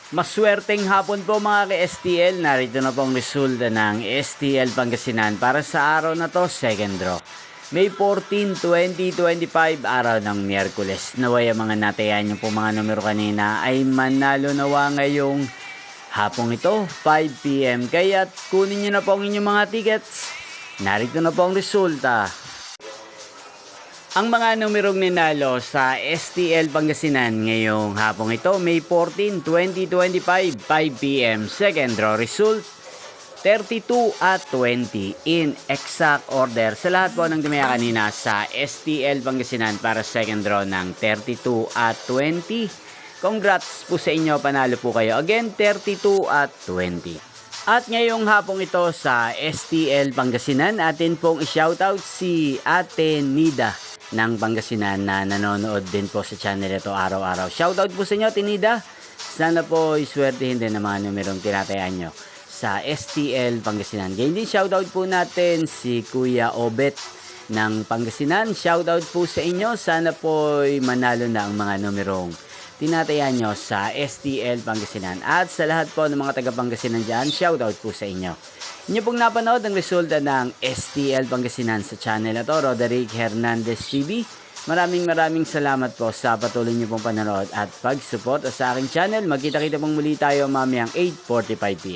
Maswerteng hapon po mga ka-STL. Narito na po ang resulta ng STL Pangasinan para sa araw na to, second draw. May 14, 2025, araw ng Miyerkules. Naway ang mga natayan nyo po mga numero kanina ay manalo nawa ngayong hapong ito, 5 PM. Kaya kunin nyo na po ang inyong mga tickets. Narito na po ang resulta. Ang mga numerong ninalo sa STL Pangasinan ngayong hapong ito, May 14, 2025, 5 PM. Second draw result, 32 at 20 in exact order. Sa lahat po ng tumaya kanina sa STL Pangasinan para second draw ng 32 at 20. Congrats po sa inyo, panalo po kayo. Again, 32 at 20. At ngayong hapong ito sa STL Pangasinan, atin pong i-shoutout si Ate Nida ng Pangasinan na nanonood din po sa channel ito araw-araw. Shoutout po sa inyo, Tinida. Sana po iswertehin din ang mga numerong tinatayaan nyo sa STL Pangasinan. Ganyan din shoutout po natin si Kuya Obet ng Pangasinan. Shoutout po sa inyo. Sana po manalo na ang mga numerong tinatayaan nyo sa STL Pangasinan. At sa lahat po ng mga taga Pangasinan dyan, shoutout po sa inyo. Inyo pong napanood ang resulta ng STL Pangasinan sa channel na to, Roderick Hernandez TV. Maraming salamat po sa patuloy niyo pong panonood at pag-support sa aking channel. Magkita-kita pong muli tayo mamayang 8:45 PM.